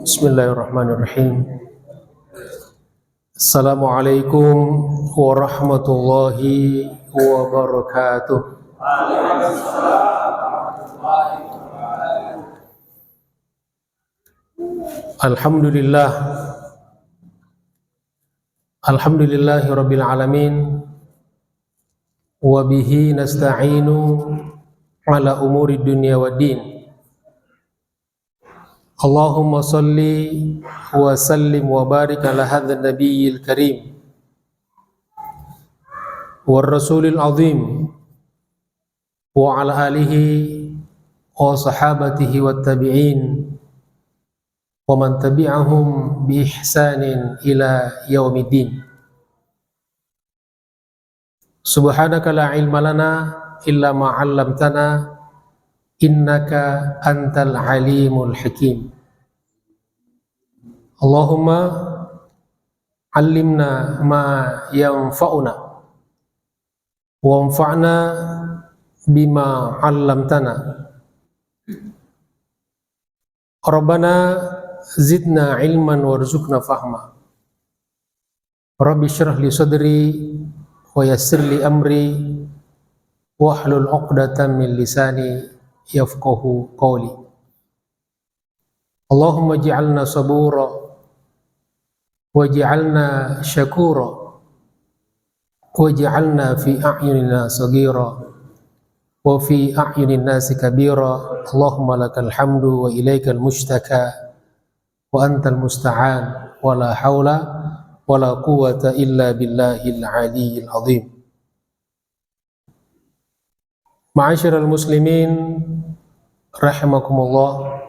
Bismillahirrahmanirrahim. Assalamualaikum warahmatullahi wabarakatuh. Alhamdulillah. Alhamdulillahi rabbil alamin. Wa bihi nasta'inu ala umuri dunya waddin. Allahumma salli wa sallim wa barik ala hadzal nabiyil karim war rasulil azim wa ala alihi wa sahabatihi wat tabi'in wa man tabi'ahum bi ihsanin ila yaumiddin. Subhanaka la ilma lana illa ma 'allamtana innaka antal alimul hakim. Allahumma allimna ma yanfa'una wanfa'na bima 'allamtana. Rabbana zidna ilman warzuqna fahma. Rabbi shrah li sadri wa yassir li amri wahlul 'uqdatam min lisani yafqahu qawli. Allahumma ij'alna sabura waj'alna syakura waj'alna fi a'yunina saghira wa fi a'yunin nasi kabira. Allahumma lakal hamdu wa ilaikal mushtaka wa antal musta'an wa la hawla wa la quwwata illa billahil aliyyil azim. Ma'asyiral muslimin rahimakumullah,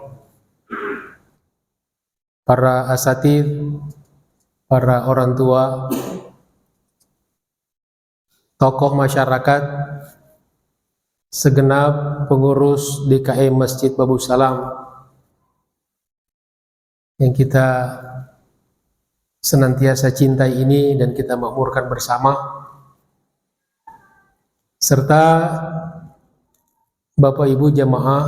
para asatidz, para orang tua, tokoh masyarakat, segenap pengurus DKM Masjid Babu Salam yang kita senantiasa cintai ini dan kita makmurkan bersama, serta Bapak Ibu jamaah,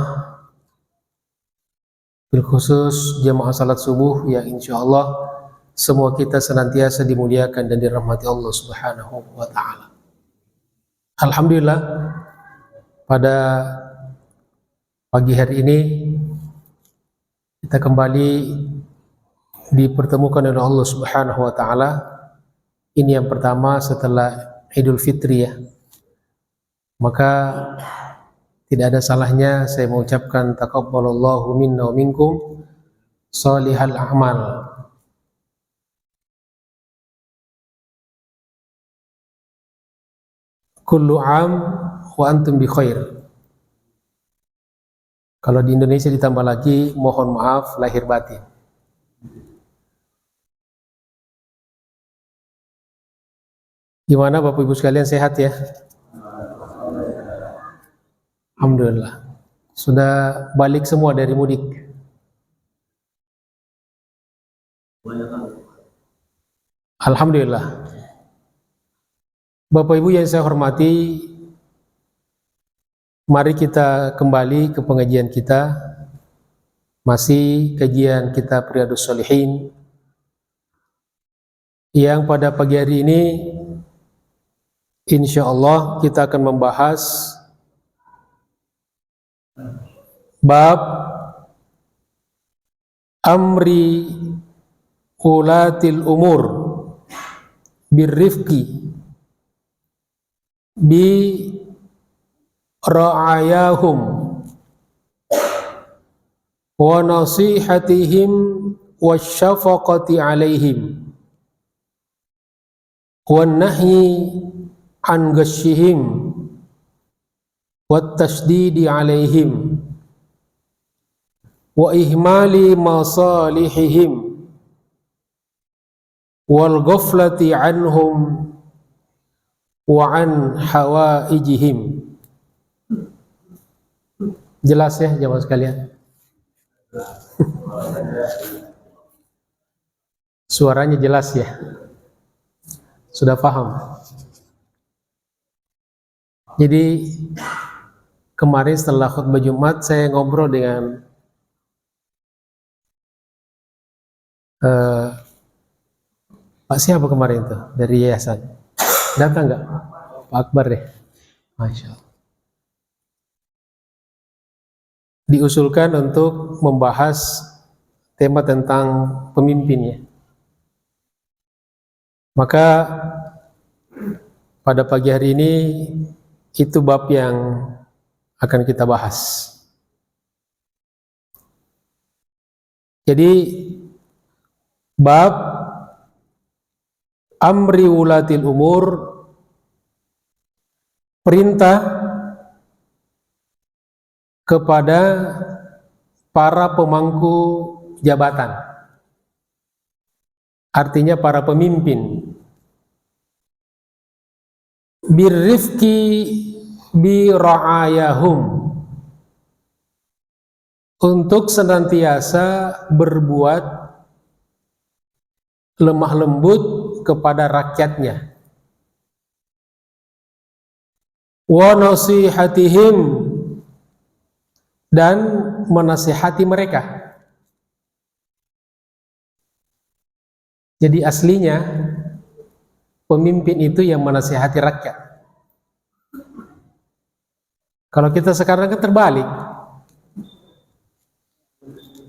bilkhusus jamaah salat subuh yang insya Allah semua kita senantiasa dimuliakan dan dirahmati Allah Subhanahu wa ta'ala. Alhamdulillah, pada pagi hari ini kita kembali dipertemukan oleh Allah Subhanahu wa ta'ala. Ini yang pertama setelah Idul Fitri ya. Maka tidak ada salahnya saya mengucapkan taqabbalallahu minna wa minkum shalihal a'mal. Kullu am wa antum bi khair. Kalau di Indonesia ditambah lagi, mohon maaf lahir batin. Gimana Bapak Ibu sekalian, sehat ya? Alhamdulillah. Sudah balik semua dari mudik? Alhamdulillah. Bapak Ibu yang saya hormati, mari kita kembali ke pengajian kita. Masih kajian kitab Riyadhus Shalihin, yang pada pagi hari ini insya Allah kita akan membahas bab amri ulatil umur birrifqi bi ra'ayahum wa nasihatihim wasyafaqati alaihim wan nahyi an ghasyihim wat tasdidi alaihim wa ihmali masalihihim wal ghaflati anhum wa an hawaijihim. Jelas ya jamaah sekalian? Suaranya jelas ya? Sudah paham? Jadi kemarin setelah khutbah Jumat saya ngobrol dengan Eh, Pak siapa kemarin tuh dari yayasan? Datang nggak? Pak Akbar deh. Masya Allah. Diusulkan untuk membahas tema tentang pemimpinnya. Maka pada pagi hari ini itu bab yang akan kita bahas. Jadi bab amri wulatil umur, perintah kepada para pemangku jabatan, artinya para pemimpin, birrifqi bi ra'ayahum, untuk senantiasa berbuat lemah lembut kepada rakyatnya, wa nasihatihim, dan menasihati mereka. Jadi aslinya pemimpin itu yang menasihati rakyat. Kalau kita sekarang kan terbalik,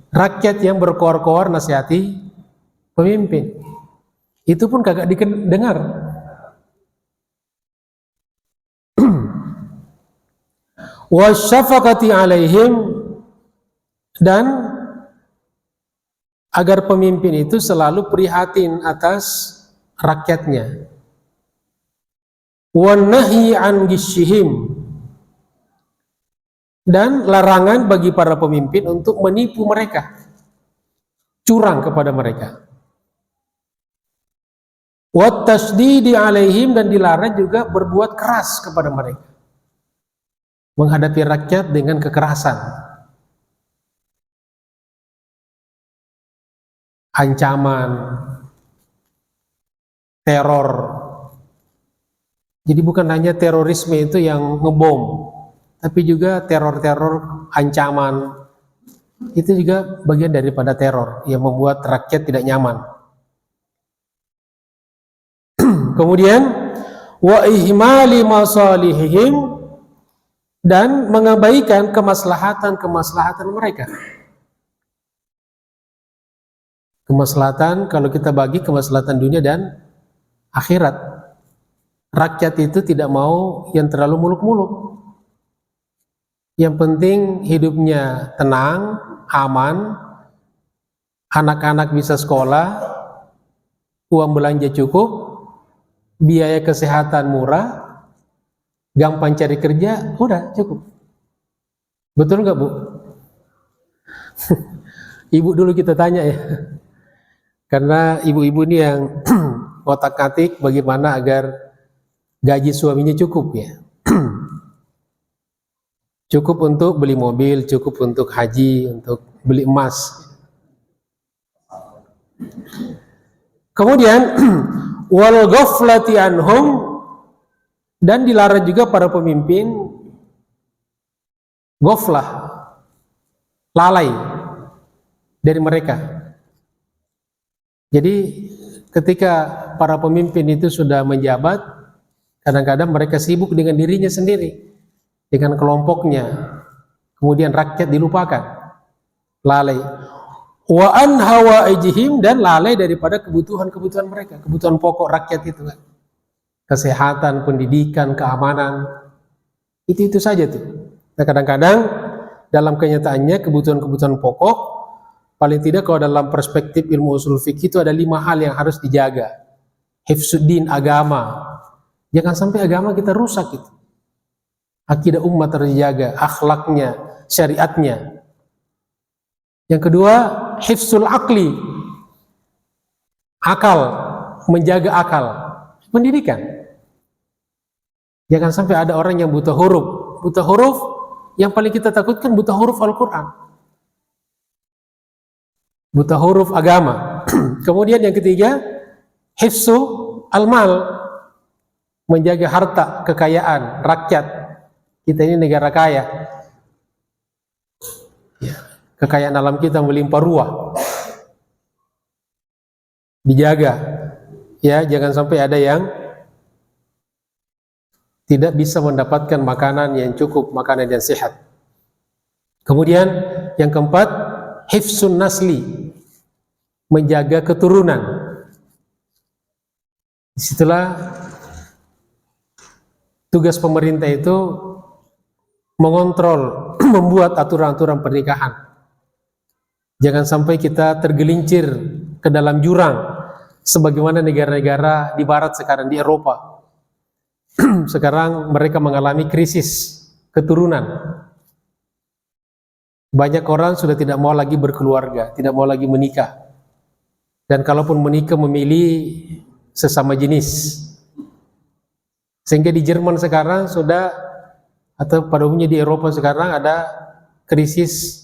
rakyat yang berkoar-koar nasihati pemimpin. Itu pun kagak didengar. Wasyafaqati alaihim, dan agar pemimpin itu selalu prihatin atas rakyatnya. Wan nahyi an ghishihim, dan larangan bagi para pemimpin untuk menipu mereka, curang kepada mereka. Wat tasdidi alaihim, dan dilarang juga berbuat keras kepada mereka, menghadapi rakyat dengan kekerasan, ancaman, teror. Jadi bukan hanya terorisme itu yang ngebom, tapi juga teror-teror, ancaman, itu juga bagian daripada teror yang membuat rakyat tidak nyaman. Kemudian wa ihmali masalihihim, dan mengabaikan kemaslahatan mereka. Kemaslahatan, kalau kita bagi kemaslahatan dunia dan akhirat. Rakyat itu tidak mau yang terlalu muluk-muluk. Yang penting hidupnya tenang, aman, anak-anak bisa sekolah, uang belanja cukup, biaya kesehatan murah, gampang cari kerja, udah cukup. Betul nggak, Bu? Ibu dulu kita tanya ya, karena ibu-ibu ini yang otak-atik bagaimana agar gaji suaminya cukup ya. Cukup untuk beli mobil, cukup untuk haji, untuk beli emas. Kemudian wal ghaflati anhum, dan dilarang juga para pemimpin ghaflah, lalai dari mereka. Jadi ketika para pemimpin itu sudah menjabat, kadang-kadang mereka sibuk dengan dirinya sendiri, dengan kelompoknya, kemudian rakyat dilupakan, lalai. Wa an hawaijihim, dan lalai daripada kebutuhan-kebutuhan mereka, kebutuhan pokok rakyat itu kan. Kesehatan, pendidikan, keamanan, itu saja tuh. Nah, kadang-kadang dalam kenyataannya kebutuhan-kebutuhan pokok, paling tidak kalau dalam perspektif ilmu usul fikih itu ada 5 hal yang harus dijaga. Hifzuddin, agama. Jangan sampai agama kita rusak itu. Akidah umat terjaga, akhlaknya, syariatnya. Yang kedua, hifzul akli, akal, menjaga akal, pendidikan. Jangan sampai ada orang yang buta huruf. Buta huruf, yang paling kita takutkan buta huruf Al-Quran, buta huruf agama. Kemudian yang ketiga, hifzu al-mal, menjaga harta, kekayaan, rakyat. Kita ini negara kaya, ya, kekayaan alam kita melimpah ruah. dijaga. Ya, jangan sampai ada yang tidak bisa mendapatkan makanan yang cukup, makanan yang sehat. Kemudian yang keempat, hifsun nasli, menjaga keturunan. Disitulah tugas pemerintah itu mengontrol, membuat aturan-aturan pernikahan. Jangan sampai kita tergelincir ke dalam jurang sebagaimana negara-negara di barat sekarang, di Eropa. Sekarang mereka mengalami krisis keturunan. Banyak orang sudah tidak mau lagi berkeluarga, tidak mau lagi menikah. Dan kalaupun menikah memilih sesama jenis. Sehingga di Jerman sekarang sudah, atau pada umumnya di Eropa sekarang ada krisis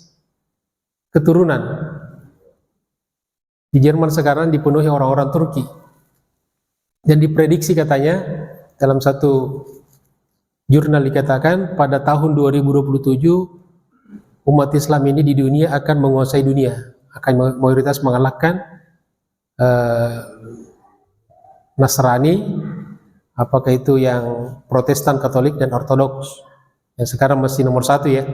keturunan. Di Jerman sekarang dipenuhi orang-orang Turki. Dan diprediksi katanya, dalam satu jurnal dikatakan pada tahun 2027 umat Islam ini di dunia akan menguasai dunia, akan mayoritas mengalahkan Nasrani, apakah itu yang Protestan, Katolik, dan Ortodoks, yang sekarang masih nomor 1 ya.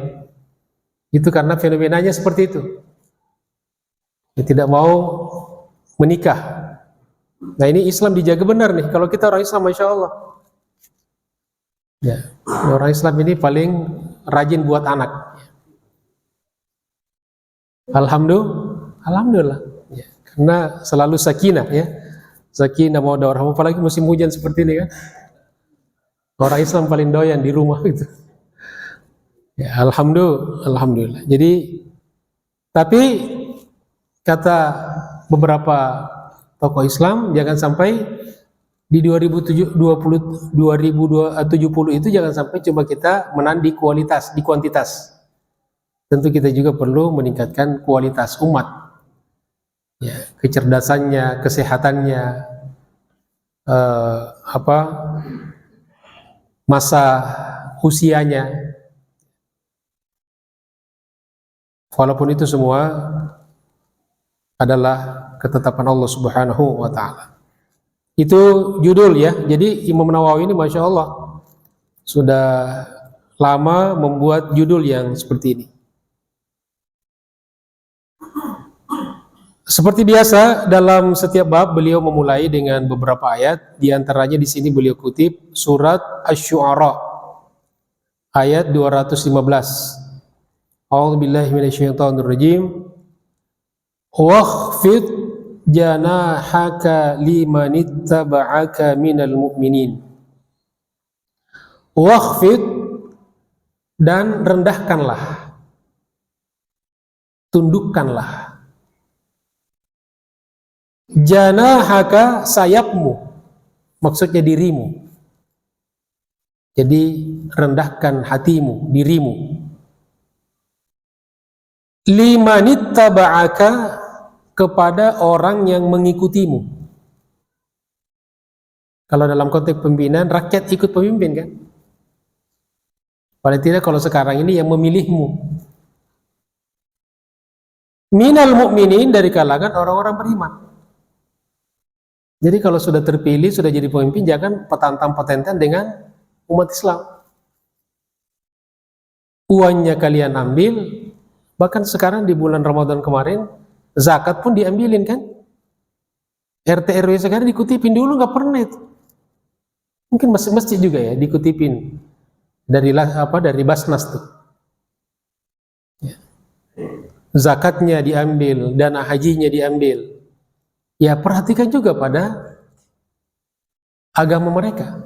Itu karena fenomenanya seperti itu. Dia tidak mau menikah. Nah ini Islam dijaga benar nih. Kalau kita orang Islam, Masya Allah. Ya, orang Islam ini paling rajin buat anak. Alhamdulillah. Ya, karena selalu sakinah ya. Sakinah mawaddah warahmah, apalagi musim hujan seperti ini kan. Orang Islam paling doyan di rumah gitu. Ya, alhamdulillah. Jadi, tapi kata beberapa tokoh Islam, jangan sampai di 2070 itu jangan sampai cuma kita menang di kualitas, di kuantitas. Tentu kita juga perlu meningkatkan kualitas umat. Ya, kecerdasannya, kesehatannya, masa usianya. Walaupun itu semua adalah ketetapan Allah Subhanahu wa ta'ala. Itu judul ya. Jadi Imam Nawawi ini Masya Allah sudah lama membuat judul yang seperti ini. Seperti biasa dalam setiap bab beliau memulai dengan beberapa ayat. Di antaranya di sini beliau kutip surat Asy-Syu'ara ayat 215. A'udzubillahi minasyaitonirrajim. Wakhfid janahaka limanittaba'aka minal mu'minin. Wakhfid, dan rendahkanlah, tundukkanlah. Janahaka, sayapmu, maksudnya dirimu. Jadi rendahkan hatimu, dirimu. Limanittaba'aka, kepada orang yang mengikutimu. Kalau dalam konteks pembinaan, rakyat ikut pemimpin kan? Paling tidak kalau sekarang ini yang memilihmu. Minal mu'minin, dari kalangan orang-orang beriman. Jadi kalau sudah terpilih, sudah jadi pemimpin, jangan petantang-petentan dengan umat Islam. Uangnya kalian ambil, bahkan sekarang di bulan Ramadan kemarin, zakat pun diambilin kan? RT RW sekarang dikutipin, dulu nggak pernah itu. Mungkin masjid juga ya dikutipin dari Basnas tuh. Ya. Zakatnya diambil, dana hajinya diambil. Ya perhatikan juga pada agama mereka,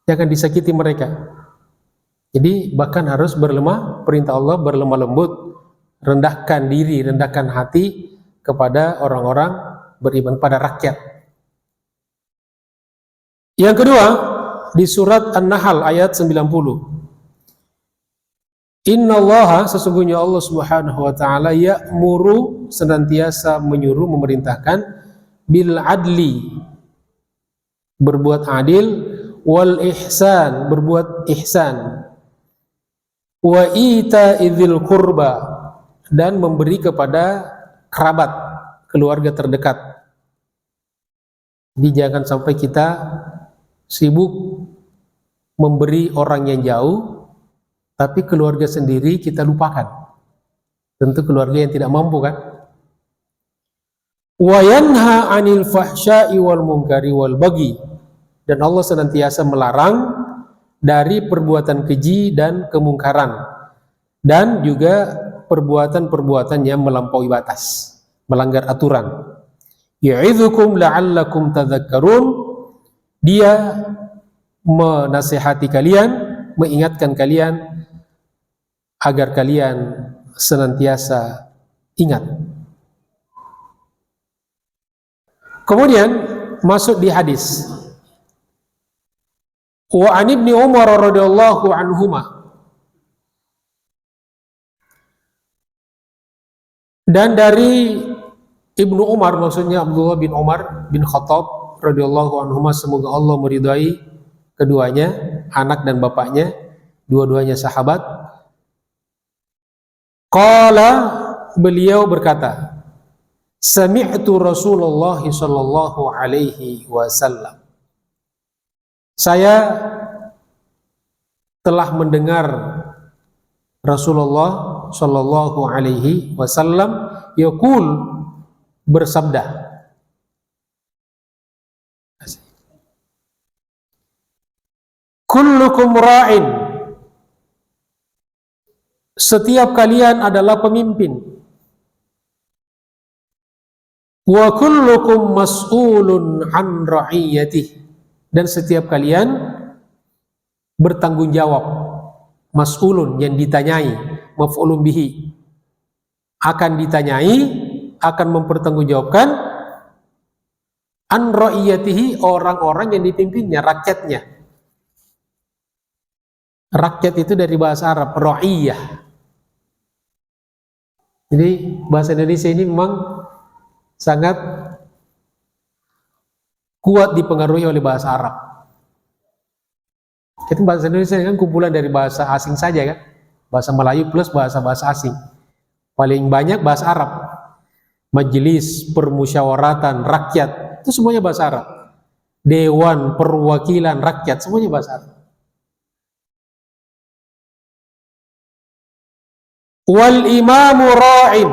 jangan disakiti mereka. Jadi bahkan harus berlemah, perintah Allah berlemah lembut, rendahkan diri, rendahkan hati kepada orang-orang beriman, pada rakyat. Yang kedua, di surat An-Nahl ayat 90. Innallaha, sesungguhnya Allah Subhanahu wa ta'ala, ya'muru, senantiasa menyuruh, memerintahkan, bil adli, berbuat adil, wal ihsan, berbuat ihsan, wa ita'idzil qurba, dan memberi kepada kerabat, keluarga terdekat. Jadi jangan sampai kita sibuk memberi orang yang jauh, tapi keluarga sendiri kita lupakan. Tentu keluarga yang tidak mampu kan. Wa yanha 'anil fahsya'i wal munkari wal baghi. Dan Allah senantiasa melarang dari perbuatan keji dan kemungkaran, dan juga perbuatan-perbuatan yang melampaui batas, melanggar aturan. Ya'idzukum la'allakum tadhakkarun. Dia menasihati kalian, mengingatkan kalian agar kalian senantiasa ingat. Kemudian masuk di hadis. Wa an ibni Umar radhiyallahu anhuma. Dan dari Ibnu Umar, maksudnya Abdullah bin Umar bin Khattab radhiyallahu anhuma, semoga Allah meridai keduanya, anak dan bapaknya, dua-duanya sahabat. Qala, beliau berkata, sami'tu Rasulullah sallallahu alaihi wasallam. Saya telah mendengar Rasulullah sallallahu alaihi wasallam yaqul, bersabda, kullukum ra'in, setiap kalian adalah pemimpin, wa kullukum mas'ulun an ra'iyatih, dan setiap kalian bertanggung jawab. Mas'ulun, yang ditanyai, maf'ulun bihi, akan ditanyai, akan mempertanggungjawabkan, an ra'iyatihi, orang-orang yang dipimpinnya, rakyatnya. Rakyat itu dari bahasa Arab, ra'iyah. Jadi bahasa Indonesia ini memang sangat kuat dipengaruhi oleh bahasa Arab. Itu bahasa Indonesia kan kumpulan dari bahasa asing saja kan, bahasa Melayu plus bahasa-bahasa asing. Paling banyak bahasa Arab. Majelis, permusyawaratan, rakyat, itu semuanya bahasa Arab. Dewan perwakilan rakyat, semuanya bahasa Arab. Wal imamu ra'in,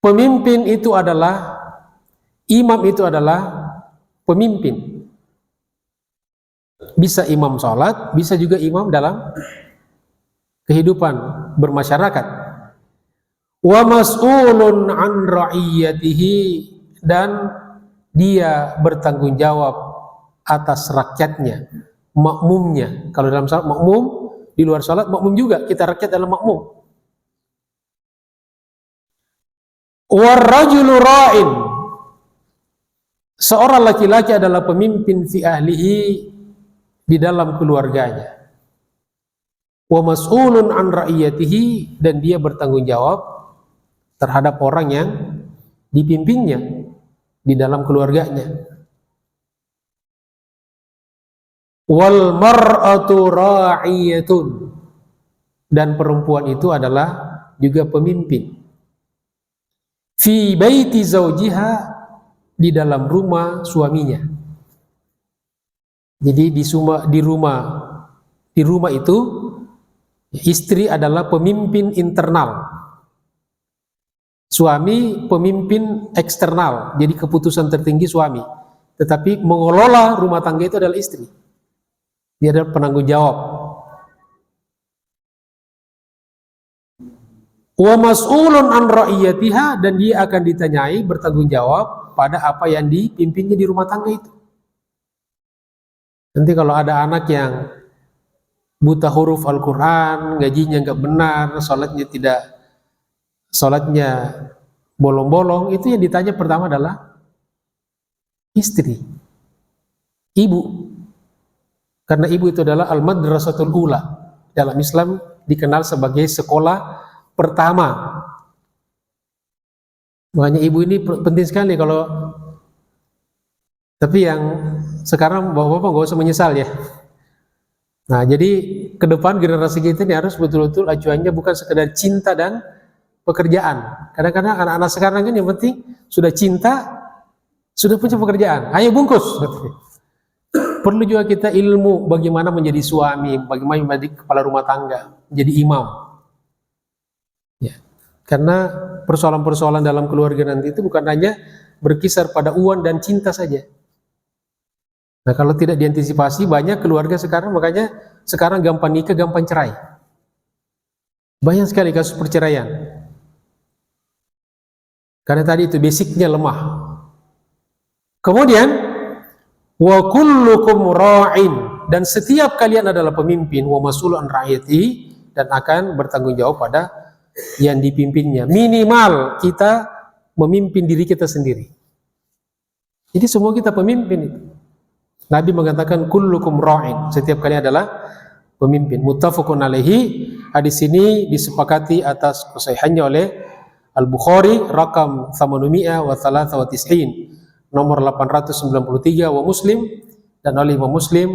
pemimpin itu adalah, imam itu adalah pemimpin. Bisa imam sholat, bisa juga imam dalam kehidupan bermasyarakat. Wa mas'ulun an ra'iyatihi, dan dia bertanggung jawab atas rakyatnya, makmumnya. Kalau dalam salat makmum, di luar salat makmum juga, kita rakyat dalam makmum. War rajulu ra'in, seorang laki-laki adalah pemimpin fi ahlihi, di dalam keluarganya. Wa mas'ulun an ra'iyatihi, dan dia bertanggung jawab terhadap orang yang dipimpinnya di dalam keluarganya. Wal mar'atu ra'iyatun, dan perempuan itu adalah juga pemimpin. Fi baiti zawjiha, di dalam rumah suaminya. Jadi di rumah itu istri adalah pemimpin internal, suami pemimpin eksternal, jadi keputusan tertinggi suami. Tetapi mengelola rumah tangga itu adalah istri. Dia adalah penanggung jawab. Wa mas'ulun an ra'iyatiha, dan dia akan ditanyai, bertanggung jawab pada apa yang dipimpinnya di rumah tangga itu. Nanti kalau ada anak yang buta huruf Al-Quran, gajinya nggak benar, sholatnya bolong-bolong, itu yang ditanya pertama adalah istri, ibu. Karena ibu itu adalah al-madrasatul ula. Dalam Islam dikenal sebagai sekolah pertama. Makanya ibu ini penting sekali. Tapi yang sekarang bapak-bapak nggak usah menyesal ya. Nah, jadi ke depan generasi kita ini harus betul-betul acuannya bukan sekedar cinta dan pekerjaan. Kadang-kadang anak-anak sekarang kan yang penting sudah cinta, Sudah punya pekerjaan, ayo bungkus. Perlu juga kita ilmu bagaimana menjadi suami, bagaimana menjadi kepala rumah tangga, menjadi imam. Ya. Karena persoalan-persoalan dalam keluarga nanti itu bukan hanya berkisar pada uang dan cinta saja. Nah, kalau tidak diantisipasi, banyak keluarga sekarang, makanya sekarang gampang nikah, gampang cerai. Banyak sekali kasus perceraian. Karena tadi itu basicnya lemah. Kemudian, wa kullukum ra'in, dan setiap kalian adalah pemimpin, wa mas'ulun an ra'iyati, dan akan bertanggung jawab pada yang dipimpinnya. Minimal kita memimpin diri kita sendiri. Jadi semua kita pemimpin itu. Nabi mengatakan kullukum ra'in, setiap kalian adalah pemimpin. Muttafaqun alaihi. Hadis ini disepakati atas kesahihannya oleh Al-Bukhari rakam 893 nomor 893 wa Muslim, dan oleh Imam Muslim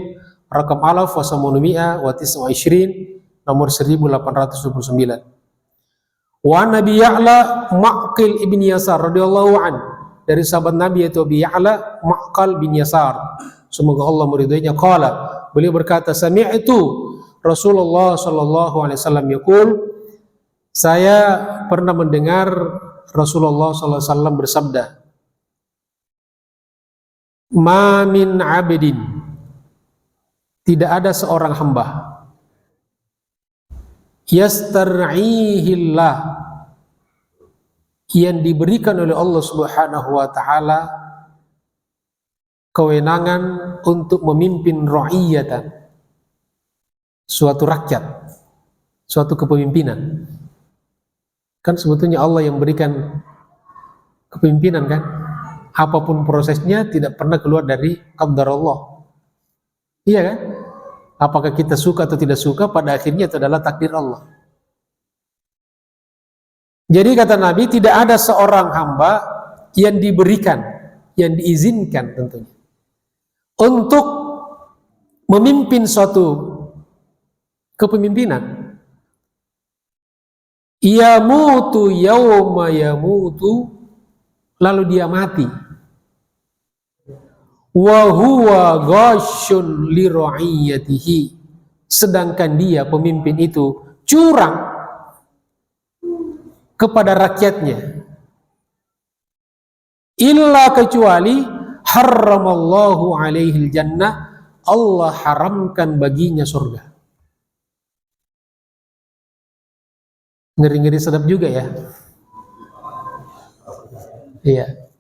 rakam alaf wa 829 nomor 1829. Wa Nabi Ya'la Ma'qil ibn Yasar radhiyallahu an, dari sahabat Nabi yaitu Abi Ya'la Ma'qal bin Yasar, semoga Allah meridhoinya, qala, beliau berkata, sami'tu Rasulullah sallallahu alaihi wasallam yaqul, saya pernah mendengar Rasulullah sallallahu alaihi wasallam bersabda, ma min abidin, tidak ada seorang hamba, yastar'ihillah, yang diberikan oleh Allah Subhanahu wa taala kewenangan untuk memimpin ra'iyatan, suatu rakyat, suatu kepemimpinan. Kan sebetulnya Allah yang berikan kepemimpinan kan, apapun prosesnya tidak pernah keluar dari qadar Allah. Iya kan? Apakah kita suka atau tidak suka, pada akhirnya itu adalah takdir Allah. Jadi kata Nabi, tidak ada seorang hamba yang diberikan, yang diizinkan tentunya, untuk memimpin suatu kepemimpinan, yamutu yauma yamutu, lalu dia mati, wa huwa ghasyun li ra'iyatihi, sedangkan dia pemimpin itu curang kepada rakyatnya, illa, kecuali harramallahu alaihil jannah, Allah haramkan baginya surga. Ngeri-ngeri sedap juga ya. Iya.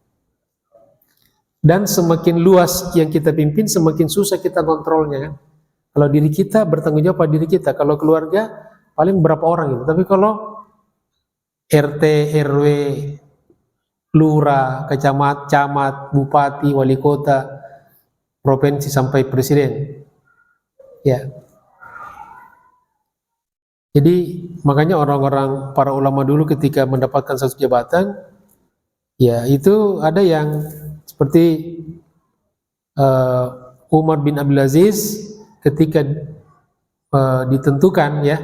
Dan semakin luas yang kita pimpin, semakin susah kita kontrolnya kan. Kalau diri kita, bertanggung jawab pada diri kita. Kalau keluarga, paling berapa orang itu. Tapi kalau RT, RW, lurah, camat, bupati, wali kota, provinsi sampai presiden. Ya. Jadi makanya orang-orang, para ulama dulu ketika mendapatkan satu jabatan, ya itu ada yang seperti Umar bin Abdul Aziz ketika ditentukan ya,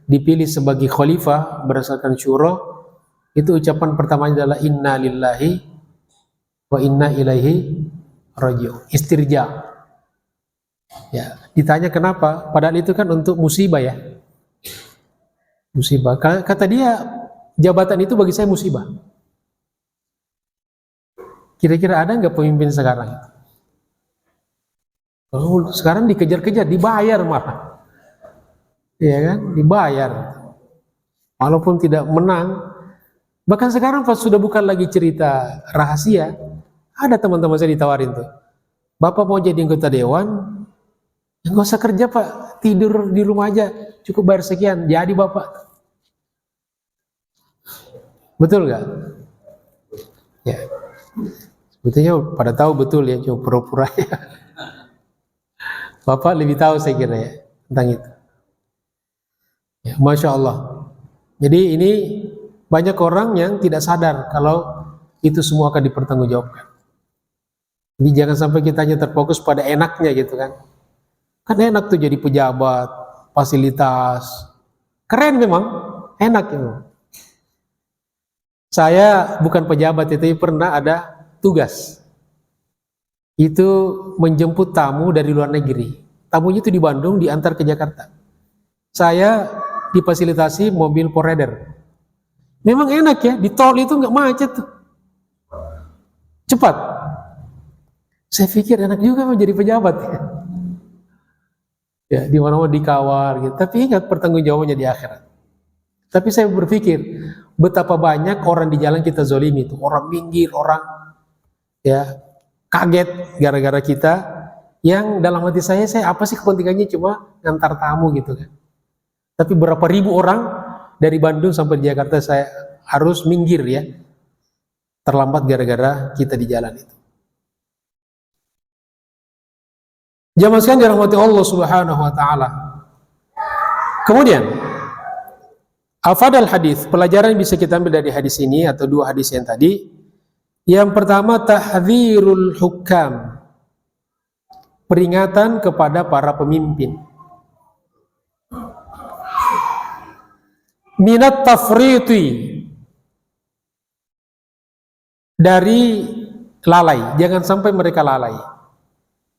dipilih sebagai khalifah berdasarkan syura, itu ucapan pertamanya adalah inna lillahi wa inna ilaihi raji'un, istirja. Ya, ditanya kenapa? Padahal itu kan untuk musibah ya. Musibah. Kata dia, jabatan itu bagi saya musibah. Kira-kira ada nggak pemimpin sekarang? Oh, sekarang dikejar-kejar, dibayar malah. Iya kan? Dibayar. Walaupun tidak menang. Bahkan sekarang pas sudah bukan lagi cerita rahasia, ada teman-teman saya ditawarin tuh, Bapak mau jadi anggota dewan, nggak usah kerja Pak, tidur di rumah aja, cukup bayar sekian, jadi Bapak. Betul nggak? Ya. Sebetulnya pada tahu betul ya, cuma pura-pura ya. Bapak lebih tahu saya kira ya tentang itu. Ya, Masya Allah. Jadi ini banyak orang yang tidak sadar kalau itu semua akan dipertanggungjawabkan. Jadi jangan sampai kita hanya terfokus pada enaknya gitu kan. Kan enak tuh jadi pejabat, fasilitas. Keren memang, enak memang. Saya bukan pejabat itu, pernah ada tugas. itu menjemput tamu dari luar negeri. Tamunya itu di Bandung, diantar ke Jakarta. Saya difasilitasi mobil Forerunner. Memang enak ya, di tol itu nggak macet tuh. Cepat. Saya pikir enak juga menjadi pejabat. Ya, di mana-mana dikawal gitu. Tapi ingat pertanggungjawabannya di akhirat. Tapi saya berpikir betapa banyak orang di jalan kita zolimi itu, orang minggir, orang ya kaget gara-gara kita. Yang dalam hati saya apa sih kepentingannya cuma ngantar tamu gitu kan. Tapi berapa ribu orang dari Bandung sampai di Jakarta saya harus minggir ya. Terlambat gara-gara kita di jalan itu. Jamaah sekalian dirahmati Allah Subhanahu wa taala. Kemudian al-fadal hadis, pelajaran yang bisa kita ambil dari hadis ini atau dua hadis yang tadi. Yang pertama, tahdzirul hukam. Peringatan kepada para pemimpin. Minat tafriti, dari lalai, jangan sampai mereka lalai.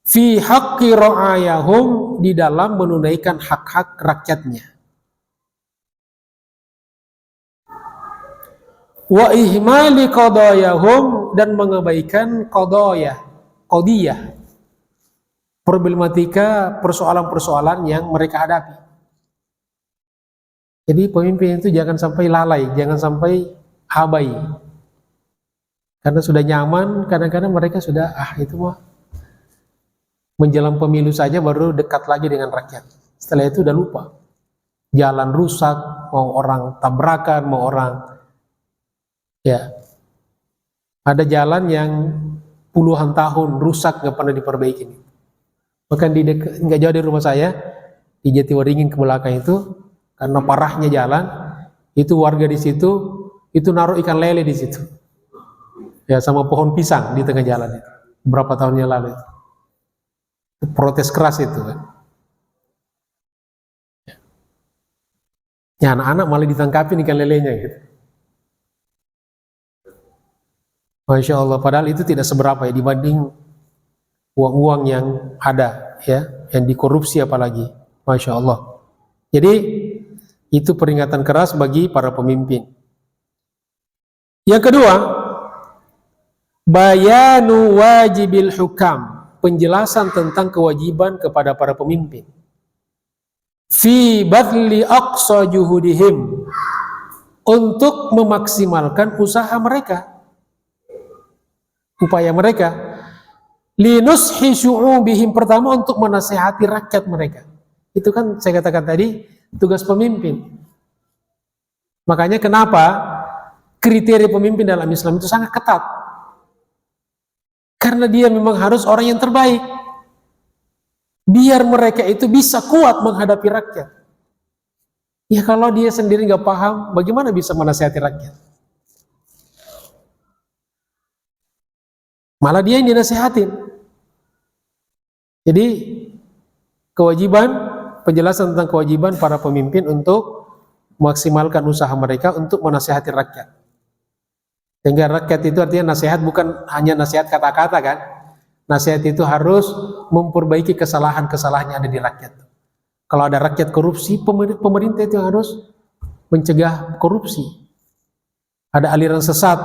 Fi haqqi ra'ayahum, di dalam menunaikan hak-hak rakyatnya. Wa ihmali qadayahum, dan mengabaikan qadiyah, problematika, persoalan-persoalan yang mereka hadapi. Jadi pemimpin itu jangan sampai lalai, jangan sampai abai. Karena sudah nyaman, kadang-kadang mereka sudah, itu mah menjelang pemilu saja baru dekat lagi dengan rakyat. Setelah itu udah lupa. Jalan rusak, mau orang tabrakan, mau orang ya. Ada jalan yang puluhan tahun rusak, nggak pernah diperbaiki. Bahkan nggak jauh dari rumah saya, di Jatiwaringin ke belakang itu, karena parahnya jalan, itu warga di situ, itu naruh ikan lele di situ. Ya, sama pohon pisang di tengah jalan itu. Berapa tahun yang lalu itu. Protes keras itu kan. Ya, anak-anak malah ditangkapin ikan lelenya gitu. Masya Allah, padahal itu tidak seberapa ya dibanding uang-uang yang ada ya, yang dikorupsi apalagi. Masya Allah. Jadi itu peringatan keras bagi para pemimpin. Yang kedua, bayanu wajibil hukam, penjelasan tentang kewajiban kepada para pemimpin. Fi badli aqsa juhudihim, untuk memaksimalkan usaha mereka, upaya mereka. Linushi syu'ubihim, pertama untuk menasihati rakyat mereka. Itu kan saya katakan tadi tugas pemimpin. Makanya kenapa kriteria pemimpin dalam Islam itu sangat ketat. Karena dia memang harus orang yang terbaik. Biar mereka itu bisa kuat menghadapi rakyat. Ya kalau dia sendiri nggak paham, bagaimana bisa menasihati rakyat? Malah dia yang dinasihatin. Jadi kewajiban, penjelasan tentang kewajiban para pemimpin untuk memaksimalkan usaha mereka untuk menasihati rakyat. Sehingga rakyat itu artinya nasihat bukan hanya nasihat kata-kata kan. Nasihat itu harus memperbaiki kesalahan-kesalahan yang ada di rakyat. Kalau ada rakyat korupsi, pemerintah itu harus mencegah korupsi. Ada aliran sesat,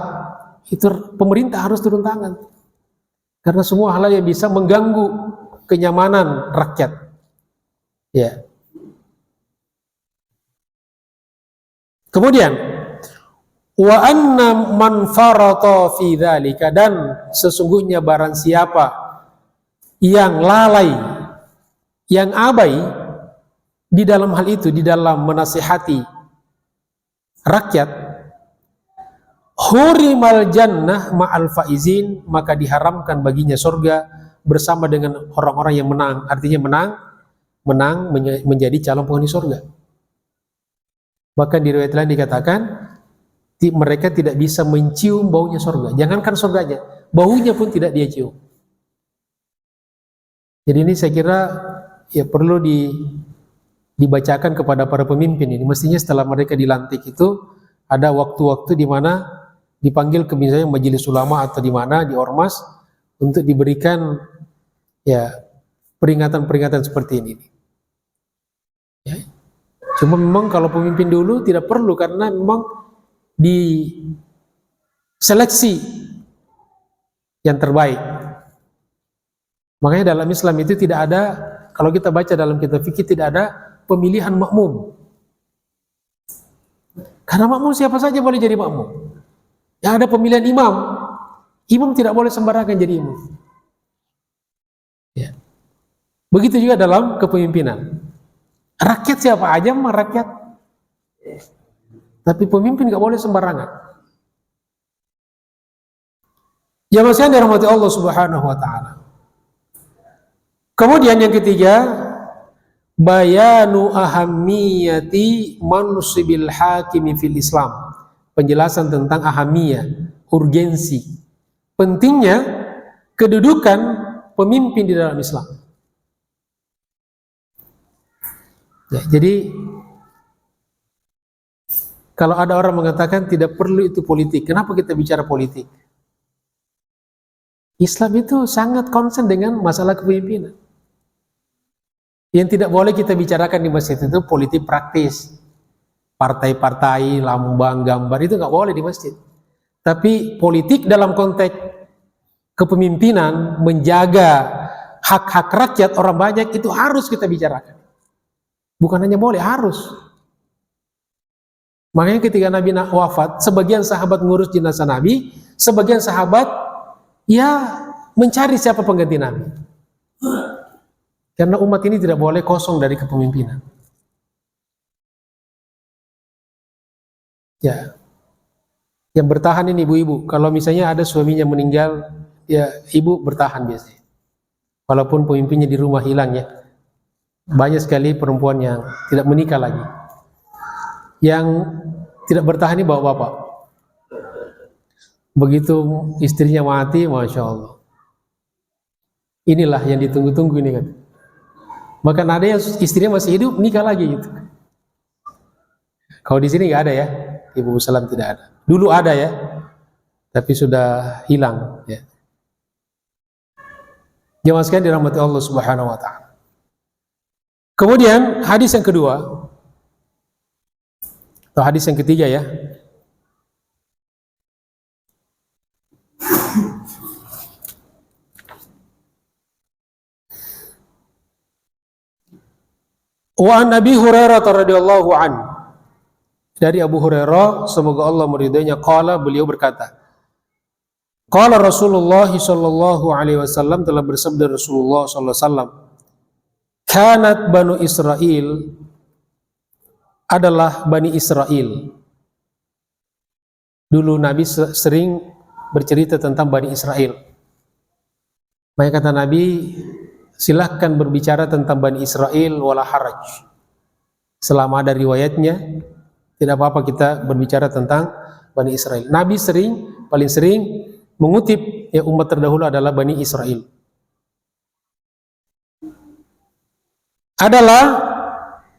itu pemerintah harus turun tangan. Karena semua hal yang bisa mengganggu kenyamanan rakyat. Ya. Kemudian wa anna man farata fi dzalika, dan sesungguhnya barang siapa yang lalai, yang abai di dalam hal itu, di dalam menasihati rakyat, hurimal jannah ma'al faizin, maka diharamkan baginya surga bersama dengan orang-orang yang menang. Artinya menang menjadi calon penghuni surga. Bahkan di riwayat lain dikatakan mereka tidak bisa mencium baunya surga. Jangankan surganya, baunya pun tidak dia cium. Jadi ini saya kira ya perlu dibacakan kepada para pemimpin ini. Mestinya setelah mereka dilantik itu ada waktu-waktu di mana dipanggil ke misalnya majelis ulama atau di mana di ormas untuk diberikan ya peringatan-peringatan seperti ini. Ya. Cuma memang kalau pemimpin dulu tidak perlu karena memang diseleksi yang terbaik. Makanya dalam Islam itu tidak ada, kalau kita baca dalam kitab fikih tidak ada pemilihan makmum. Karena makmum siapa saja boleh jadi makmum. Yang ada pemilihan imam. Imam tidak boleh sembarangan jadi imam. Ya. Begitu juga dalam kepemimpinan. Rakyat siapa aja mah rakyat. Tapi pemimpin gak boleh sembarangan. Ya masih dirahmati Allah Subhanahu wa taala. Kemudian yang ketiga, bayanu ahammiyati mansibil hakimi fil Islam. Penjelasan tentang ahamiyah, urgensi, pentingnya kedudukan pemimpin di dalam Islam. Ya, jadi kalau ada orang mengatakan tidak perlu itu politik, kenapa kita bicara politik? Islam itu sangat concern dengan masalah kepemimpinan. Yang tidak boleh kita bicarakan di masjid itu politik praktis, partai-partai, lambang, gambar, itu nggak boleh di masjid. Tapi politik dalam konteks kepemimpinan, menjaga hak-hak rakyat orang banyak, itu harus kita bicarakan. Bukan hanya boleh, harus. Makanya ketika Nabi wafat, sebagian sahabat ngurus jenazah Nabi, sebagian sahabat ya mencari siapa pengganti Nabi. Karena umat ini tidak boleh kosong dari kepemimpinan. Ya, yang bertahan ini ibu-ibu. Kalau misalnya ada suaminya meninggal, ya ibu bertahan biasanya. Walaupun pemimpinnya di rumah hilang ya. Banyak sekali perempuan yang tidak menikah lagi. Yang tidak bertahan ini bapak-bapak. Begitu istrinya mati, Masya Allah. Inilah yang ditunggu-tunggu ini kan. Maka ada yang istrinya masih hidup, nikah lagi gitu. Kalau di sini nggak ada ya, Ibu Salam tidak ada. Dulu ada ya, tapi sudah hilang. Ya. Jemaah sekalian dirahmati Allah Subhanahu Wa Taala. Kemudian hadis yang kedua, atau hadis yang ketiga ya. Wa an Abi Hurairah radhiyallahu anhu. Dari Abu Hurairah, semoga Allah meridainya, qala, beliau berkata, qala Rasulullah sallallahu alaihi wasallam, telah bersabda Rasulullah sallallahu alaihi wasallam, kanat Banu Israel, adalah Bani Israel. Dulu Nabi sering bercerita tentang Bani Israel. Maka kata Nabi, silahkan berbicara tentang Bani Israel wala haraj. Selama ada riwayatnya, tidak apa-apa kita berbicara tentang Bani Israel. Nabi paling sering mengutip ya umat terdahulu adalah Bani Israel. Adalah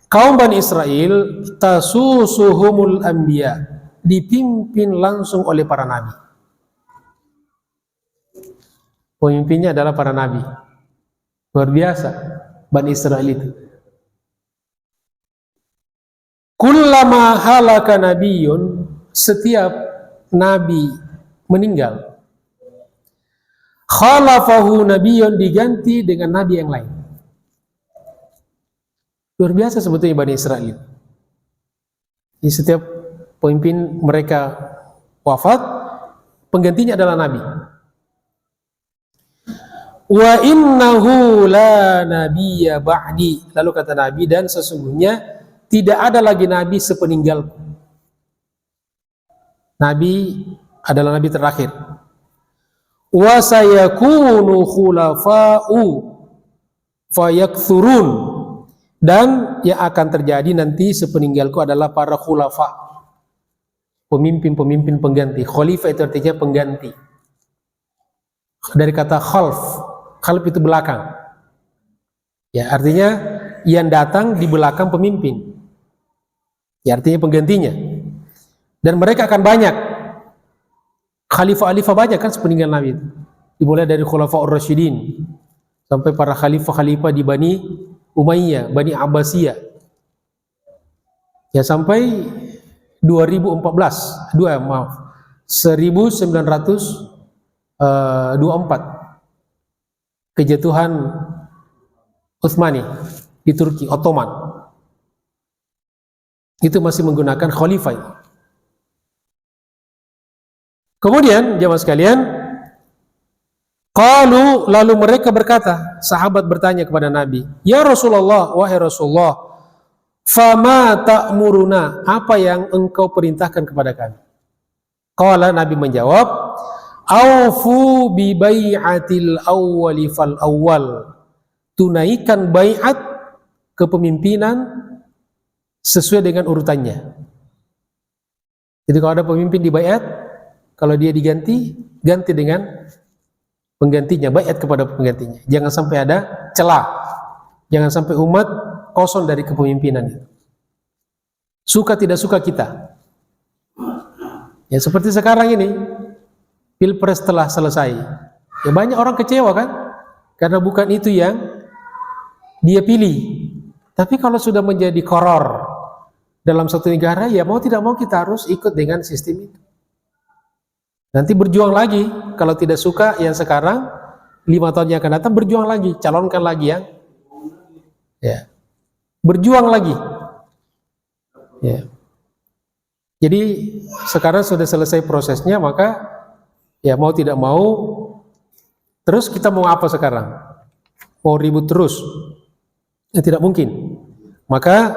kaum Bani Israel tasusuhumul anbiya, dipimpin langsung oleh para nabi. Pemimpinnya adalah para nabi. Luar biasa Bani Israel itu. Kullama halaka nabiyun, setiap nabi meninggal, khalafahu nabiyun, diganti dengan nabi yang lain. Luar biasa sebetulnya Bani Israel. Di setiap pemimpin mereka wafat, penggantinya adalah nabi. Wa innahu la nabiyya ba'di. Lalu kata Nabi, dan sesungguhnya tidak ada lagi nabi sepeninggalku. Nabi adalah nabi terakhir. Wa sayakunu khulafa'u fayakthurun, dan yang akan terjadi nanti sepeninggalku adalah para khulafa, pemimpin-pemimpin pengganti. Khalifah itu artinya pengganti. Dari kata khalf, khalf itu belakang. Ya, artinya yang datang di belakang pemimpin. Ya, artinya penggantinya. Dan mereka akan banyak. Khalifah-khalifah banyak kan sepeninggal Nabi itu. dimulai dari Khulafaur Rasyidin sampai para khalifah-khalifah di Bani Umayyah, Bani Abbasiyah. Ya sampai 1924 kejatuhan Utsmani di Turki, Ottoman. Itu masih menggunakan khalifah itu. Kemudian jamaah sekalian, lalu mereka berkata, sahabat bertanya kepada Nabi, "Ya Rasulullah, wahai Rasulullah, fama ta'muruna, apa yang engkau perintahkan kepada kami?" Qala, Nabi menjawab, "Aufu bi bai'atil awwali fal awwal." Tunaikan bai'at kepemimpinan sesuai dengan urutannya. Jadi kalau ada pemimpin di bai'at, kalau dia diganti, ganti dengan penggantinya, bai'at kepada penggantinya. Jangan sampai ada celah. Jangan sampai umat kosong dari kepemimpinan itu. Suka tidak suka kita. Ya seperti sekarang ini, Pilpres telah selesai. Ya banyak orang kecewa kan? Karena bukan itu yang dia pilih. Tapi kalau sudah menjadi koror dalam satu negara, ya mau tidak mau kita harus ikut dengan sistem itu. Nanti berjuang lagi. Kalau tidak suka yang sekarang, 5 tahun yang akan datang berjuang lagi, calonkan lagi ya. Berjuang lagi. Ya. Jadi sekarang sudah selesai prosesnya, maka ya mau tidak mau, terus kita mau apa sekarang? Mau ribut terus? Ya, tidak mungkin. Maka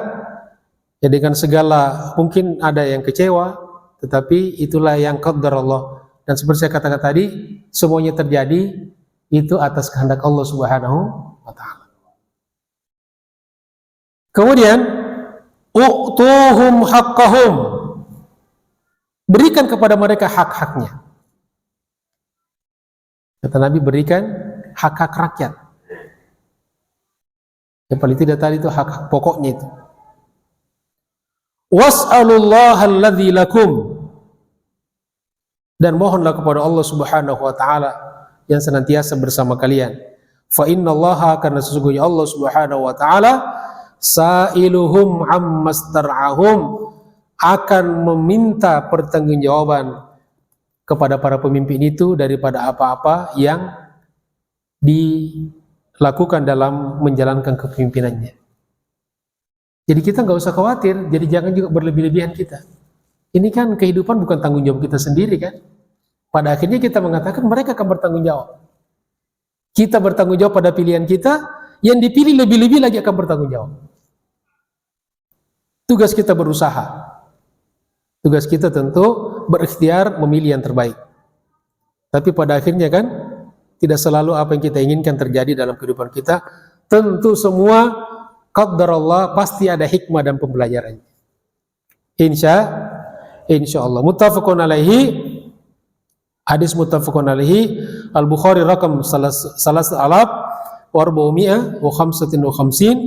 ya dengan segala, mungkin ada yang kecewa, tetapi itulah yang qadar Allah. Dan seperti saya katakan tadi, semuanya terjadi itu atas kehendak Allah Subhanahu wa ta'ala. Kemudian u'tuhum haqqahum, berikan kepada mereka hak-haknya. Kata Nabi, berikan hak-hak rakyat. Yang paling tidak tadi itu hak-hak pokoknya itu. Was'alullaha alladzi lakum, dan mohonlah kepada Allah Subhanahu wa ta'ala yang senantiasa bersama kalian. Fa innallaha, karena sesungguhnya Allah Subhanahu wa ta'ala sa'iluhum ammastar'ahum, akan meminta pertanggungjawaban kepada para pemimpin itu daripada apa-apa yang dilakukan dalam menjalankan kepemimpinannya. Jadi kita nggak usah khawatir, jadi jangan juga berlebih-lebihan kita. Ini kan kehidupan bukan tanggung jawab kita sendiri kan. Pada akhirnya kita mengatakan mereka akan bertanggung jawab. Kita bertanggung jawab pada pilihan kita, yang dipilih lebih-lebih lagi akan bertanggung jawab. Tugas kita berusaha. Tugas kita tentu berikhtiar memilih yang terbaik. Tapi pada akhirnya kan, tidak selalu apa yang kita inginkan terjadi dalam kehidupan kita. Tentu semua qadar Allah, pasti ada hikmah dan pembelajarannya. Insya Allah. Muttafaqun alaihi, hadis muttafaqun alaihi, Al-Bukhari rakam salas alaf wa arba'umi'ah wa khamsatin wa khamsin,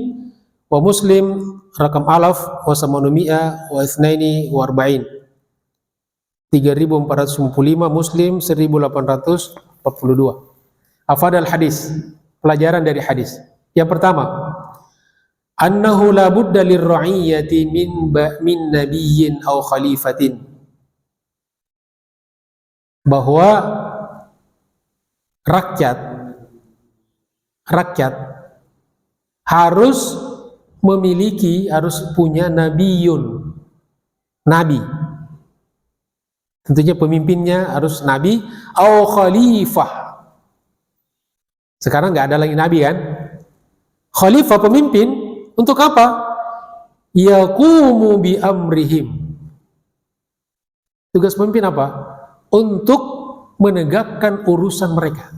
wa Muslim rakam alaf wa samanumi'ah wa itsnaini wa arba'in, 3455, Muslim 1842. Afadal hadis, pelajaran dari hadis. Yang pertama, annahu la budda lirra'iyyati min nabiyyin aw khalifatin, bahwa rakyat harus memiliki, harus punya nabiyun, nabi. Tentunya pemimpinnya harus nabi, aw khalifah. Sekarang nggak ada lagi nabi kan? Khalifah, pemimpin. Untuk apa? Yaqumu bi amrihim. Tugas pemimpin apa? Untuk menegakkan urusan mereka.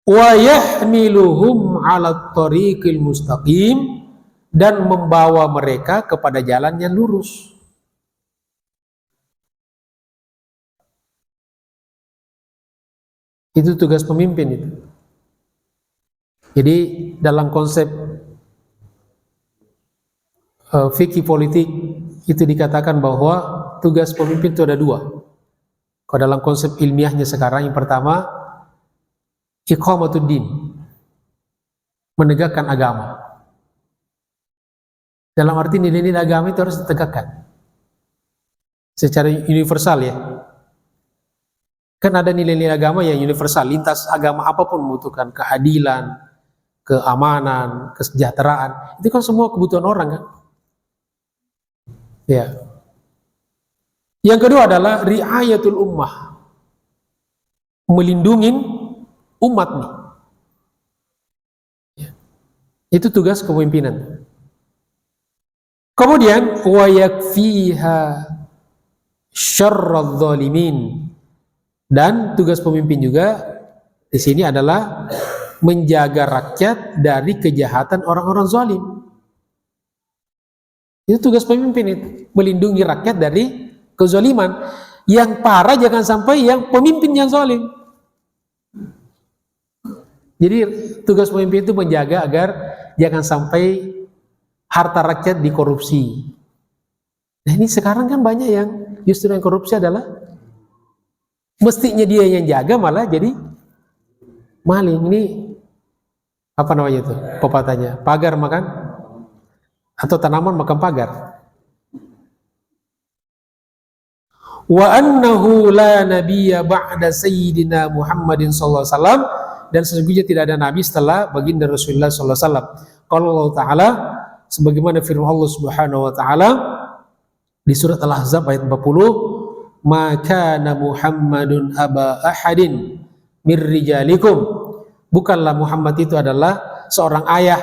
Wa yahmiluhum 'ala thariqil mustaqim, dan membawa mereka kepada jalan yang lurus. Itu tugas pemimpin itu. Jadi dalam konsep fikih politik itu dikatakan bahwa tugas pemimpin itu ada dua. Kalau dalam konsep ilmiahnya sekarang, yang pertama, iqamatuddin, menegakkan agama. Dalam arti nilai-nilai agama itu harus ditegakkan secara universal ya. Kan ada nilai-nilai agama yang universal, lintas agama apapun membutuhkan keadilan, keamanan, kesejahteraan. Itu kan semua kebutuhan orang kan. Ya. Yang kedua adalah riayatul ummah, melindungi umat nih. Ya. Itu tugas kepemimpinan. Kemudian wa yakfiha syarradz zalimin, dan tugas pemimpin juga di sini adalah menjaga rakyat dari kejahatan orang-orang zalim. Itu tugas pemimpin, itu melindungi rakyat dari kezaliman. Yang parah jangan sampai yang pemimpin yang zalim. Jadi tugas pemimpin itu menjaga agar jangan sampai harta rakyat dikorupsi. Nah ini sekarang kan banyak yang justru yang korupsi adalah mestinya dia yang jaga malah jadi maling. Ini apa namanya itu pepatahnya? Pagar makan atau tanaman makan pagar. Wa annahu la nabiyya ba'da sayyidina Muhammadin sallallahu alaihi wasallam, dan sesungguhnya tidak ada nabi setelah baginda Rasulullah sallallahu alaihi wasallam. Qala Allah Ta'ala, sebagaimana firman Allah Subhanahu wa taala di surat Al-Ahzab ayat 40, "Ma kana Muhammadun aba ahadin mir rijalikum." Bukanlah Muhammad itu adalah seorang ayah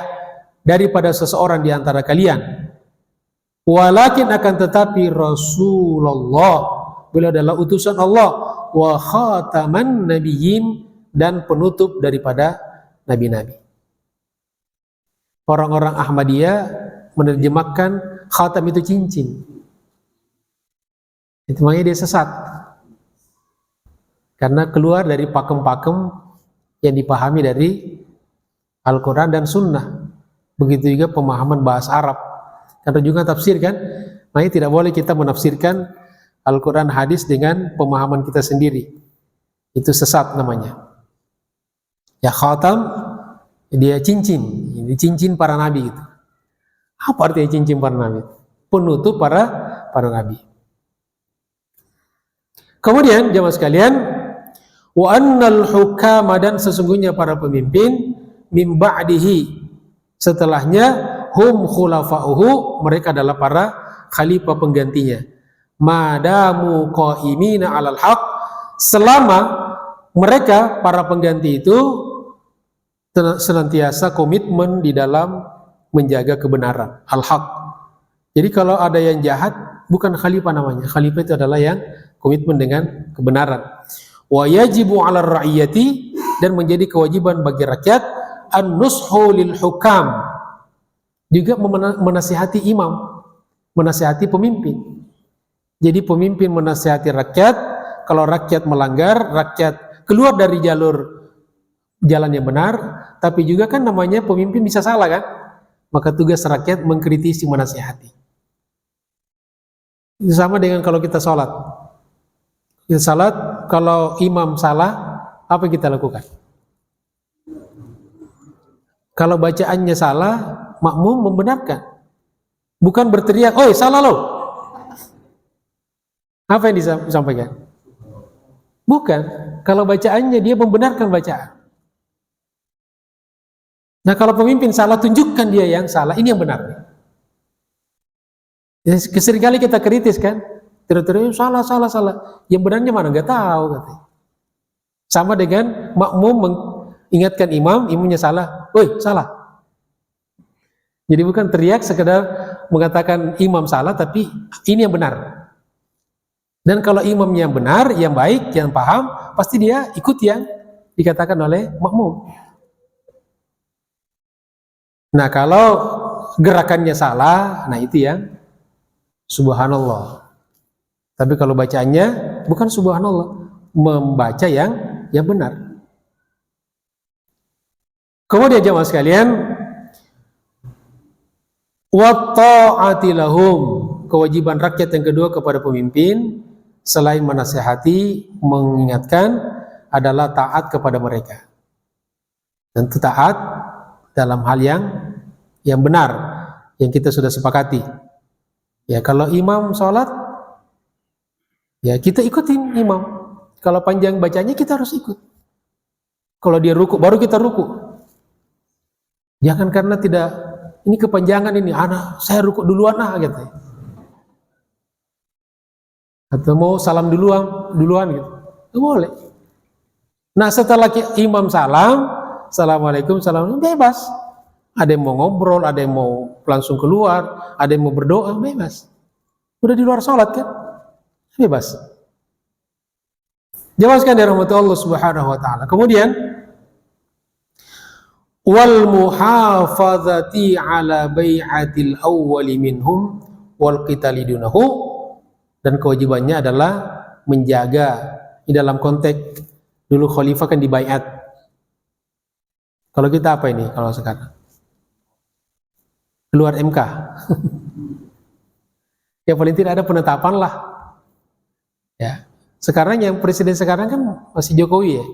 daripada seseorang di antara kalian. Walakin akan tetapi Rasulullah, beliau adalah utusan Allah, wa khataman nabiyyin, dan penutup daripada nabi-nabi. Orang-orang Ahmadiyah menerjemahkan khatam itu cincin. Itu makanya dia sesat. Karena keluar dari pakem-pakem yang dipahami dari Al-Quran dan Sunnah. Begitu juga pemahaman bahasa Arab. Karena juga tafsir kan, makanya tidak boleh kita menafsirkan Al-Quran hadis dengan pemahaman kita sendiri. Itu sesat namanya. Ya khatam, dia cincin. Ini cincin para nabi itu. Apa artinya cincin para nabi? Penutup para nabi. Kemudian jemaah sekalian, wa annal hukama, dan sesungguhnya para pemimpin, min ba'dihi, setelahnya, hum khulafa'uhu, mereka adalah para khalifah penggantinya. Madamu qaimina 'alal haq, selama mereka para pengganti itu senantiasa komitmen di dalam menjaga kebenaran, al-haq. Jadi kalau ada yang jahat, bukan khalifah namanya. Khalifah itu adalah yang komitmen dengan kebenaran. Wa yajibu 'ala ar-ra'iyati, dan menjadi kewajiban bagi rakyat, an-nushu lil hukam, juga menasihati imam, menasihati pemimpin. Jadi pemimpin menasihati rakyat, kalau rakyat melanggar, rakyat keluar dari jalan yang benar, tapi juga kan namanya pemimpin bisa salah kan? Maka tugas rakyat mengkritisi, menasihati. Itu sama dengan kalau kita sholat. Kita sholat, kalau imam salah, apa yang kita lakukan? Kalau bacaannya salah, makmum membenarkan. Bukan berteriak, "Oi, salah lo." Apa yang disampaikan? Bukan. Kalau bacaannya dia membenarkan bacaan. Nah kalau pemimpin salah, tunjukkan dia yang salah, ini yang benar. Ya, seringkali kita kritis kan, terus salah. Yang benarnya mana? Nggak tahu katanya. Sama dengan makmum mengingatkan imamnya salah, "Woi, salah." Jadi bukan teriak sekedar mengatakan imam salah, tapi ini yang benar. Dan kalau imamnya yang benar, yang baik, yang paham, pasti dia ikut yang dikatakan oleh makmum. Nah kalau gerakannya salah, nah itu yang subhanallah. Tapi kalau bacaannya bukan subhanallah, membaca yang benar. Kemudian jemaah sekalian, wa ta'ati lahum, kewajiban rakyat yang kedua kepada pemimpin, selain menasihati, mengingatkan adalah taat kepada mereka. Tentu taat dalam hal yang benar, yang kita sudah sepakati. Ya, kalau imam sholat, ya kita ikutin imam. Kalau panjang bacanya kita harus ikut. Kalau dia ruku, baru kita ruku. Jangan karena ini kepanjangan ini, saya ruku duluan gitu. Atau mau salam duluan gitu. Itu boleh. Nah, setelah imam salam, assalamualaikum, salam, bebas. Ada yang mau ngobrol, ada yang mau langsung keluar, ada yang mau berdoa, bebas. Udah di luar sholat kan? Bebas. Jelaskan dari rahmat Allah Subhanahu wa taala. Kemudian wal muhafazati ala bai'atil awwali minhum wal qitali dunahu, dan kewajibannya adalah menjaga di dalam konteks dulu khalifah kan dibaiat. Kalau kita apa ini kalau sekarang? Keluar MK. Ya paling tidak ada penetapan lah. Ya. Sekarang yang presiden sekarang kan masih Jokowi ya.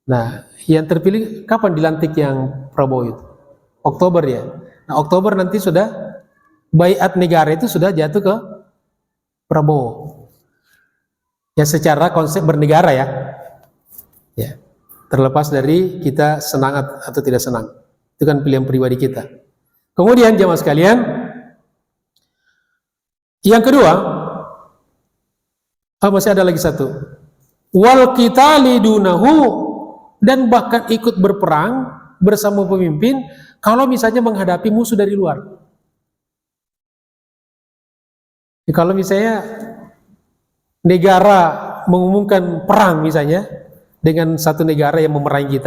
Nah, yang terpilih kapan dilantik yang Prabowo itu? Oktober ya. Nah, Oktober nanti sudah baiat negara itu sudah jatuh ke Prabowo. Ya secara konsep bernegara ya. Ya. Terlepas dari kita senang atau tidak senang. Itu kan pilihan pribadi kita. Kemudian jamaah sekalian, yang kedua, masih ada lagi satu. Wal qitali dunahu, dan bahkan ikut berperang bersama pemimpin kalau misalnya menghadapi musuh dari luar. Kalau misalnya negara mengumumkan perang misalnya dengan satu negara yang memerangi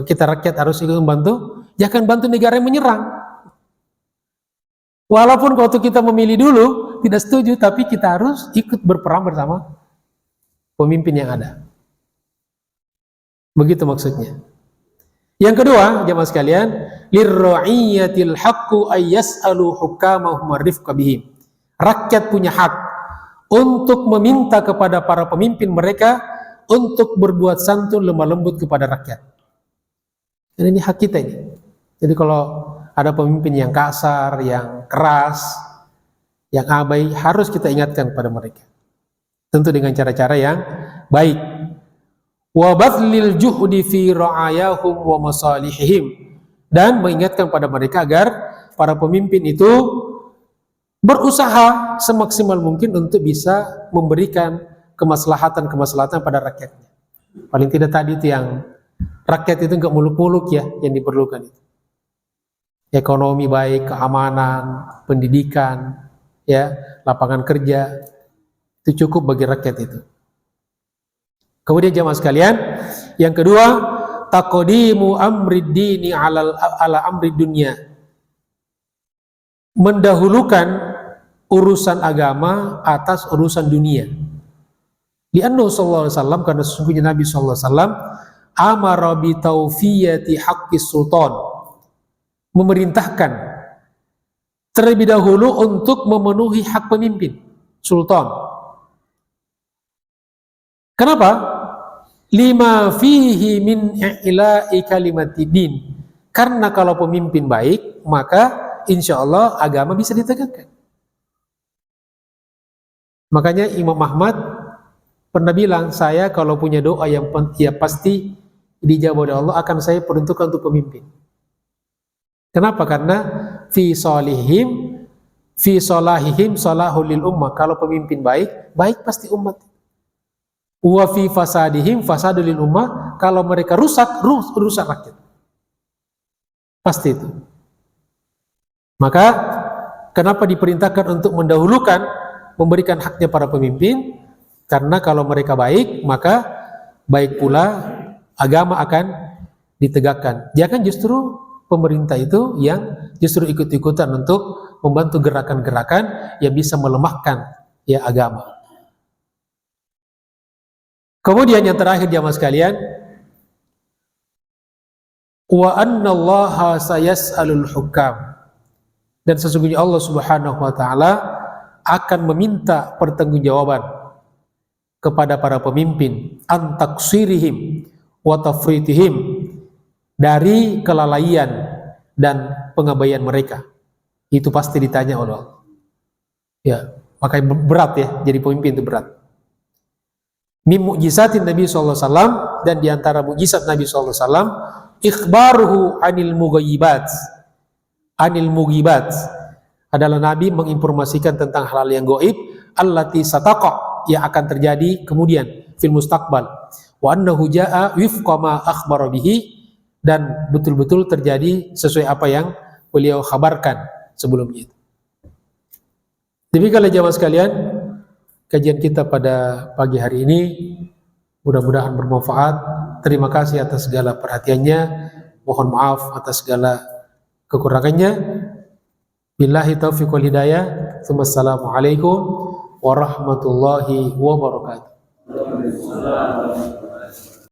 kita rakyat harus ikut membantu. Jangan bantu negara yang menyerang. Walaupun waktu kita memilih dulu tidak setuju, tapi kita harus ikut berperang bersama pemimpin yang ada. Begitu maksudnya. Yang kedua, jamaah sekalian, lirra'iyatil haqqu ayyas'alu hukamahum rifqa bihim. Rakyat punya hak untuk meminta kepada para pemimpin mereka untuk berbuat santun lemah lembut kepada rakyat. Dan ini hak kita ini. Jadi kalau ada pemimpin yang kasar, yang keras, yang abai, harus kita ingatkan kepada mereka. Tentu dengan cara-cara yang baik. Wa badlil juhdi fi ra'ayahum wa masalihihim, dan mengingatkan pada mereka agar para pemimpin itu berusaha semaksimal mungkin untuk bisa memberikan kemaslahatan pada rakyatnya. Paling tidak tadi itu yang rakyat itu enggak muluk-muluk ya yang diperlukan itu. Ekonomi baik, keamanan, pendidikan, ya, lapangan kerja, itu cukup bagi rakyat itu. Kemudian jamaah sekalian, yang kedua, taqdimu amrid dini ala amrid dunya. Mendahulukan urusan agama atas urusan dunia. Li'annahu sallallahu alaihi wasallam, karena sesungguhnya Nabi sallallahu alaihi wasallam amara bi tawfiyati haqqis sultan, memerintahkan terlebih dahulu untuk memenuhi hak pemimpin, sultan. Kenapa? Lima fihi min ila'i kalimatidin. Karena kalau pemimpin baik, maka insya Allah agama bisa ditegakkan. Makanya Imam Ahmad pernah bilang, saya kalau punya doa yang pasti dijawab oleh Allah, akan saya peruntukkan untuk pemimpin. Kenapa? Karena fi salahihim salahul lil ummah. Kalau pemimpin baik pasti umat. Wa fi fasadihim fasadul lil ummah. Kalau mereka rusak rakyat. Pasti itu. Maka kenapa diperintahkan untuk mendahulukan memberikan haknya para pemimpin? Karena kalau mereka baik, maka baik pula agama akan ditegakkan. Jangan justru pemerintah itu yang justru ikut-ikutan untuk membantu gerakan-gerakan yang bisa melemahkan ya agama. Kemudian yang terakhir jamaah sekalian, wa annallaha sayas'alul hukam, dan sesungguhnya Allah Subhanahu wa taala akan meminta pertanggungjawaban kepada para pemimpin an taksirihim wa tafritihim, dari kelalaian dan pengabaian mereka. Itu pasti ditanya oleh Allah. Ya, makanya berat ya, jadi pemimpin itu berat. Min mu'jizatin Nabi SAW, dan diantara mukjizat Nabi SAW, ikhbaruhu anil mughayibat. Anil mughibat adalah Nabi menginformasikan tentang hal-hal yang gaib, allati sataqa, yang akan terjadi kemudian fil mustaqbal, wa annahu jaa wifqa ma akhbara bihi, dan betul-betul terjadi sesuai apa yang beliau kabarkan sebelumnya. Demikianlah jamaah sekalian kajian kita pada pagi hari ini, mudah-mudahan bermanfaat. Terima kasih atas segala perhatiannya, mohon maaf atas segala kekurangannya. Billahi taufiq wal hidayah. Wassalamualaikum warahmatullahi wabarakatuh.